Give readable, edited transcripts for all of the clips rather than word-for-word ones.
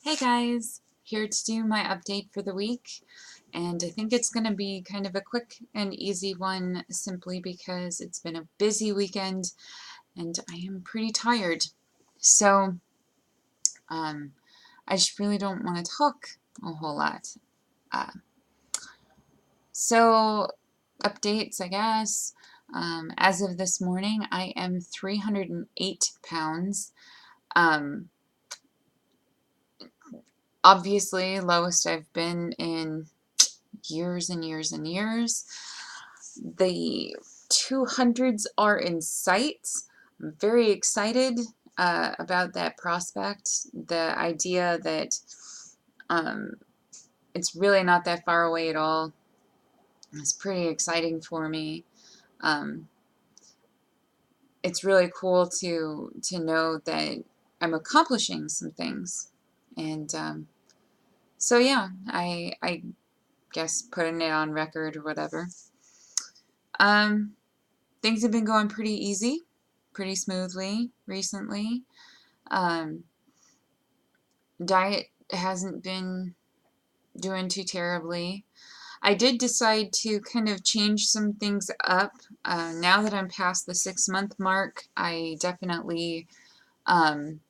Hey guys, here to do my update for the week, and I think it's going to be kind of a quick and easy one simply because it's been a busy weekend and I am pretty tired. So, um, I just really don't want to talk a whole lot. Uh, so, updates, I guess. As of this morning, I am 308 pounds. Um, Obviously, lowest I've been in years and years and years. The 200s are in sight. I'm very excited about that prospect. The idea that um, it's really not that far away at all is pretty exciting for me. Um, it's really cool to know that I'm accomplishing some things, and so yeah, I guess putting it on record or whatever. Um, Things have been going pretty easy, pretty smoothly recently. Um, Diet hasn't been doing too terribly. I did decide to kind of change some things up. Now that I'm past the 6-month mark, I definitely um,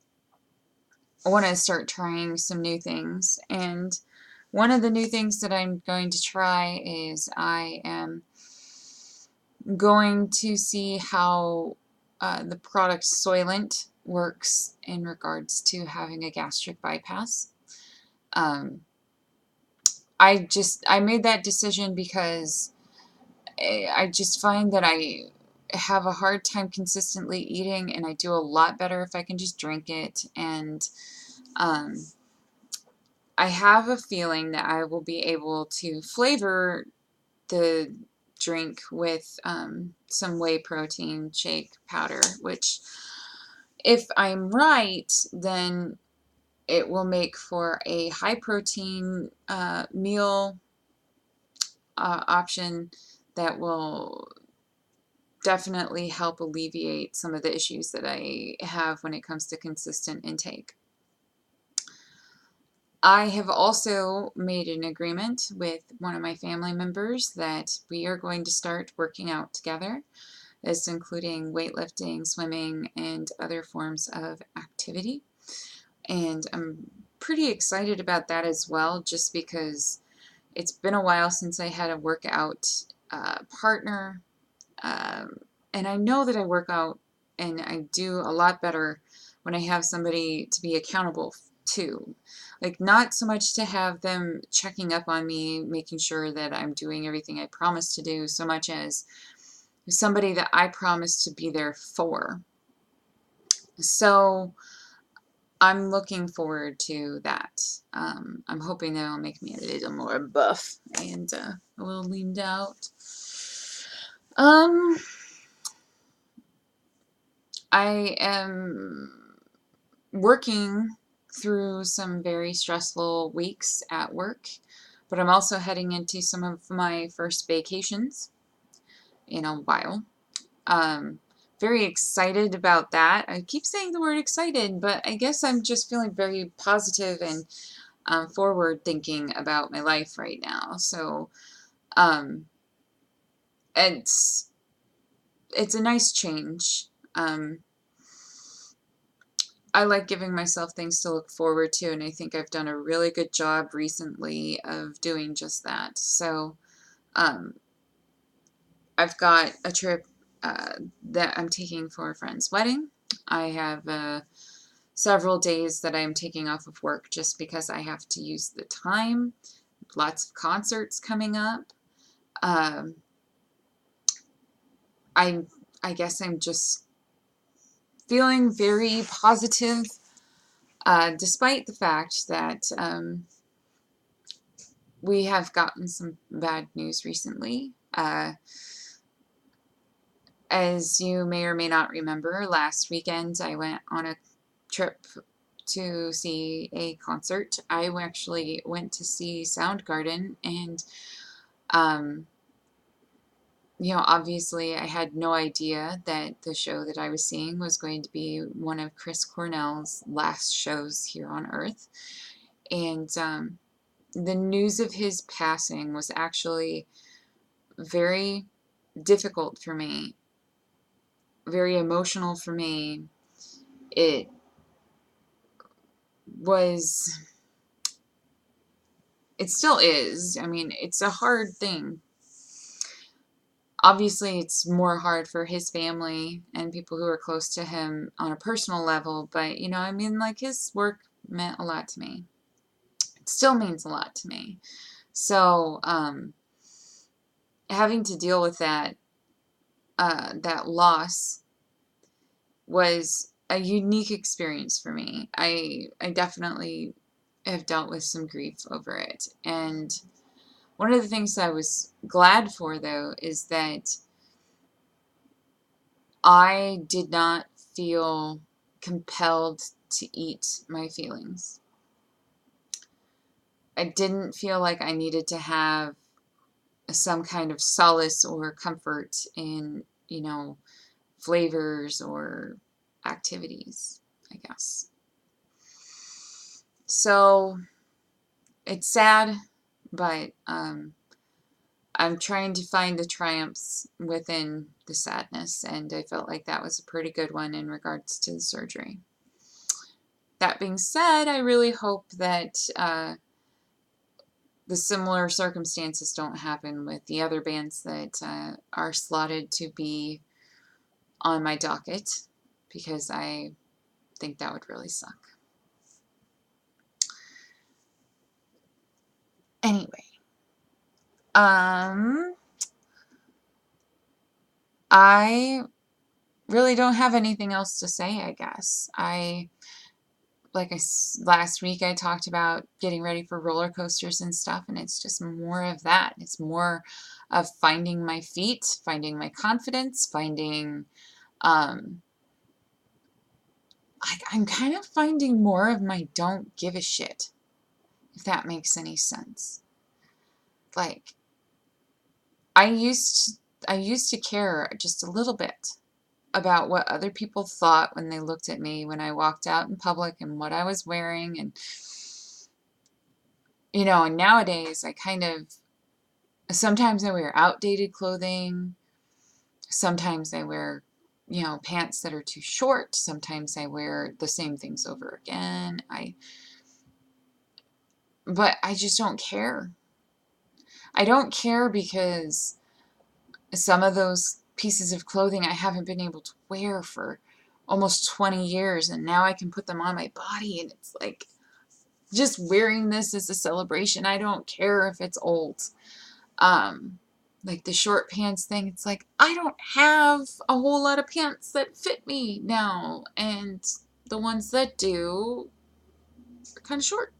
want to start trying some new things. And one of the new things that I'm going to try is I am going to see how the product Soylent works in regards to having a gastric bypass. Um, I made that decision because I just find that I have a hard time consistently eating, and I do a lot better if I can just drink it. And um, I have a feeling that I will be able to flavor the drink with some whey protein shake powder, which, if I'm right, then it will make for a high protein meal option that will definitely help alleviate some of the issues that I have when it comes to consistent intake. I have also made an agreement with one of my family members that we are going to start working out together. This including weightlifting, swimming, and other forms of activity. And I'm pretty excited about that as well, just because it's been a while since I had a workout partner. And I know that I work out and I do a lot better when I have somebody to be accountable to. Like, not so much to have them checking up on me, making sure that I'm doing everything I promised to do, so much as somebody that I promised to be there for. So I'm looking forward to that. I'm hoping that it'll make me a little more buff and a little leaned out. I am working through some very stressful weeks at work, but I'm also heading into some of my first vacations in a while. Very excited about that. I keep saying the word excited, but I guess I'm just feeling very positive and forward thinking about my life right now. So um, it's a nice change. I like giving myself things to look forward to, and I think I've done a really good job recently of doing just that. So um, I've got a trip that I'm taking for a friend's wedding. I have several days that I'm taking off of work just because I have to use the time. Lots of concerts coming up. Um, I I guess I'm just feeling very positive, despite the fact that we have gotten some bad news recently. As you may or may not remember, last weekend I went on a trip to see a concert. I actually went to see Soundgarden, and um, obviously I had no idea that the show that I was seeing was going to be one of Chris Cornell's last shows here on Earth. And the news of his passing was actually very difficult for me, very emotional for me. It was, it still is. I mean, it's a hard thing. Obviously, it's more hard for his family and people who are close to him on a personal level, but, you know, I mean, like, his work meant a lot to me. It still means a lot to me. So, having to deal with that loss was a unique experience for me. I definitely have dealt with some grief over it. And one of the things I was glad for, though, is that I did not feel compelled to eat my feelings. I didn't feel like I needed to have some kind of solace or comfort in, you know, flavors or activities, I guess. So it's sad, but I'm trying to find the triumphs within the sadness, and I felt like that was a pretty good one in regards to the surgery. That being said, I really hope that the similar circumstances don't happen with the other bands that are slotted to be on my docket, because I think that would really suck. Anyway, I really don't have anything else to say, I guess. Last week I talked about getting ready for roller coasters and stuff, and it's just more of that. It's more of finding my feet, finding my confidence, finding, I'm kind of finding more of my don't give a shit, if that makes any sense. Like, I used to care just a little bit about what other people thought when they looked at me when I walked out in public and what I was wearing. And, you know, and nowadays I kind of, sometimes I wear outdated clothing. Sometimes I wear, you know, pants that are too short. Sometimes I wear the same things over again. But I just don't care. I don't care because some of those pieces of clothing I haven't been able to wear for almost 20 years, and now I can put them on my body, and it's like, just wearing this as a celebration. I don't care if it's old. Like the short pants thing, it's like, I don't have a whole lot of pants that fit me now, and the ones that do are kind of short.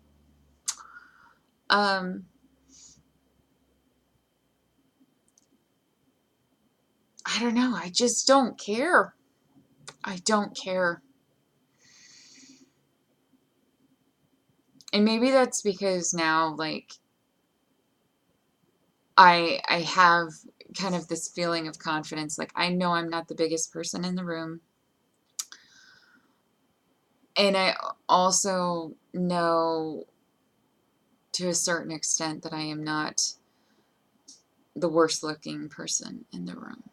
I don't know. I just don't care. I don't care. And maybe that's because now, like, I have kind of this feeling of confidence. Like, I know I'm not the biggest person in the room. And I also know to a certain extent that I am not the worst looking person in the room.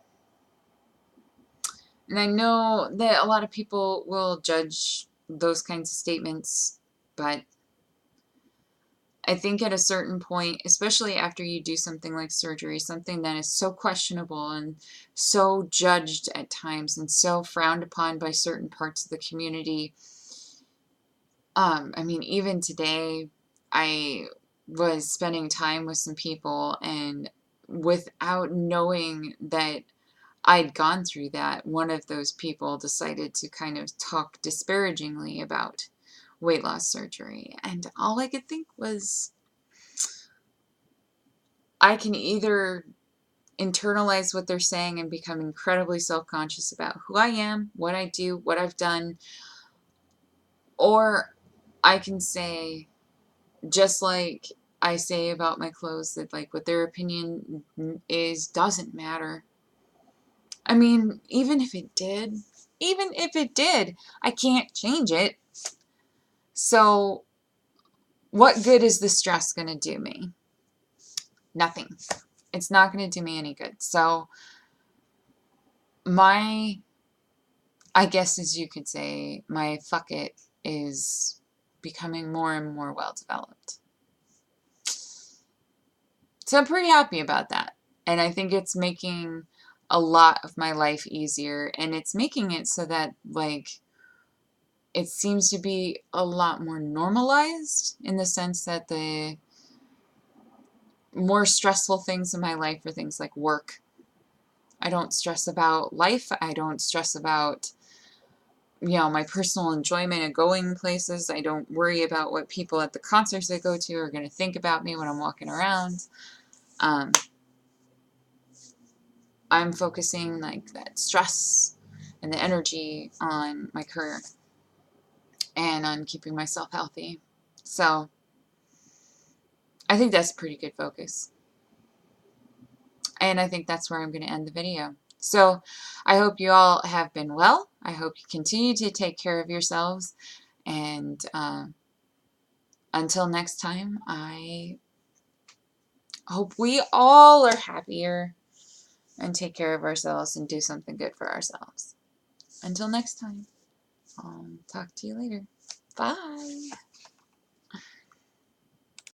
And I know that a lot of people will judge those kinds of statements, but I think at a certain point, especially after you do something like surgery, something that is so questionable and so judged at times and so frowned upon by certain parts of the community. I mean, even today, I was spending time with some people, and without knowing that I'd gone through that, one of those people decided to kind of talk disparagingly about weight loss surgery. And all I could think was, I can either internalize what they're saying and become incredibly self-conscious about who I am, what I do, what I've done, or I can say, just like I say about my clothes, that like what their opinion is doesn't matter. I mean, even if it did, I can't change it. So what good is the stress going to do me? Nothing. It's not going to do me any good. So I guess as you could say, my fuck it is becoming more and more well developed. So I'm pretty happy about that. And I think it's making a lot of my life easier. And it's making it so that, like, it seems to be a lot more normalized in the sense that the more stressful things in my life are things like work. I don't stress about life. I don't stress about, my personal enjoyment of going places. I don't worry about what people at the concerts I go to are going to think about me when I'm walking around. I'm focusing like that stress and the energy on my career and on keeping myself healthy. So I think that's a pretty good focus. And I think that's where I'm going to end the video. So I hope you all have been well. I hope you continue to take care of yourselves. And until next time, I hope we all are happier and take care of ourselves and do something good for ourselves. Until next time, I'll talk to you later. Bye.